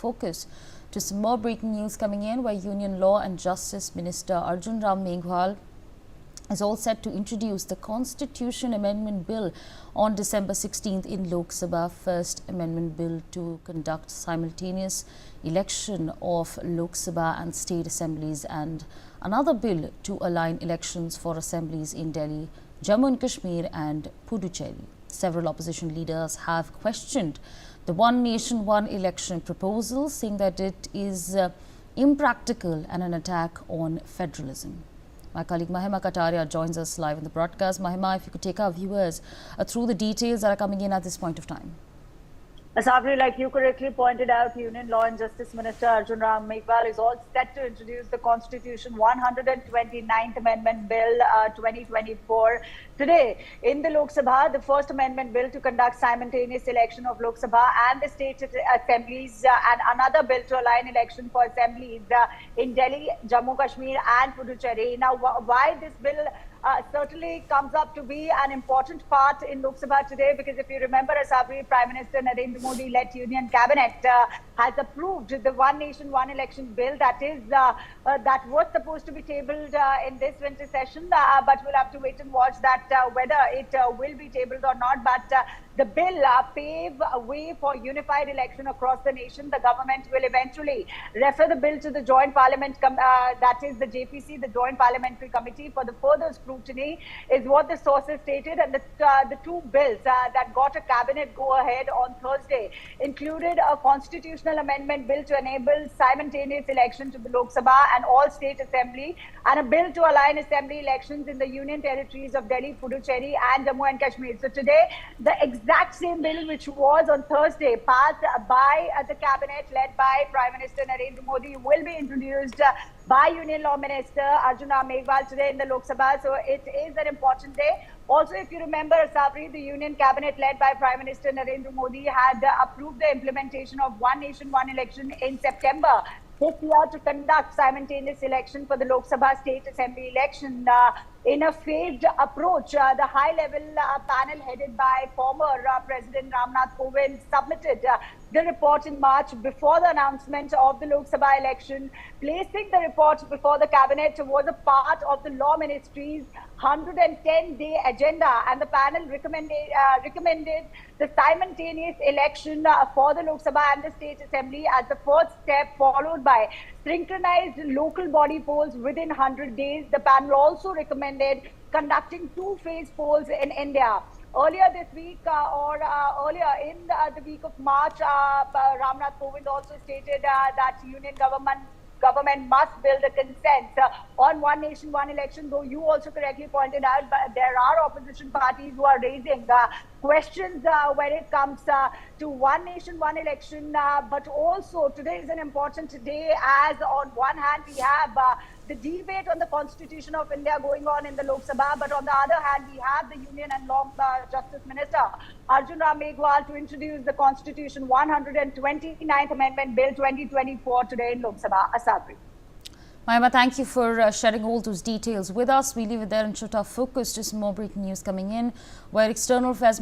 focus. To some more breaking news coming in, where Union Law and Justice Minister Arjun Ram Meghwal is all set to introduce the Constitution Amendment Bill on December 16th in Lok Sabha. First Amendment Bill to conduct simultaneous election of Lok Sabha and state assemblies, and another bill to align elections for assemblies in Delhi, Jammu and Kashmir and Puducherry. Several opposition leaders have questioned the One Nation, One Election proposal, saying that it is impractical and an attack on federalism. My colleague Mahima Kataria joins us live in the broadcast. Mahima, if you could take our viewers through the details that are coming in at this point of time. Sabri, like you correctly pointed out, Union Law and Justice Minister Arjun Ram Meghwal is all set to introduce the Constitution 129th Amendment Bill 2024 today in the Lok Sabha. The First Amendment Bill to conduct simultaneous election of Lok Sabha and the state assemblies, and another bill to align election for assemblies in Delhi, Jammu, Kashmir and Puducherry. Now, why this bill certainly comes up to be an important part in Lok Sabha today, because if you remember, Sabri, Prime Minister Narendra Modi-led Union Cabinet has approved the One Nation, One Election bill that was supposed to be tabled in this winter session, but we'll have to wait and watch that whether it will be tabled or not. But the bill pave a way for unified election across the nation. The government will eventually refer the bill to the Joint Parliament, that is the JPC, the Joint Parliamentary Committee, for the further scrutiny, is what the sources stated. And the two bills that got a cabinet go-ahead on Thursday included a constitutional amendment bill to enable simultaneous election to the Lok Sabha and all state assembly, and a bill to align assembly elections in the union territories of Delhi, Puducherry and Jammu and Kashmir. So today, the exact same bill which was on Thursday passed by the cabinet led by Prime Minister Narendra Modi will be introduced by Union Law Minister Arjun Ram Meghwal today in the Lok Sabha. So it is an important day. Also, if you remember, Sabri, the Union Cabinet led by Prime Minister Narendra Modi had approved the implementation of One Nation, One Election in September this year to conduct simultaneous election for the Lok Sabha State Assembly election in a phased approach. The high-level panel headed by former President Ramnath Kovind submitted the report in March before the announcement of the Lok Sabha election. Placing the report before the cabinet was a part of the Law Ministry's 110-day agenda, and the panel recommended the simultaneous election for the Lok Sabha and the State Assembly as the first step, followed by synchronized local body polls within 100 days. The panel also recommended conducting two-phase polls in India. Earlier this week, earlier in the week of March, Ramnath Kovind also stated that union government must build a consensus on One Nation, One Election, though you also correctly pointed out but there are opposition parties who are raising questions when it comes to One Nation, One Election. But also today is an important day, as on one hand we have the debate on the Constitution of India going on in the Lok Sabha, but on the other hand we have the Union and Law Justice Minister Arjun Ram Meghwal to introduce the Constitution 129th Amendment Bill 2024 today in Lok Sabha. Sabri. Mahima, thank you for sharing all those details with us. We leave it there and shift our focus to some more breaking news coming in, where External Affairs Minister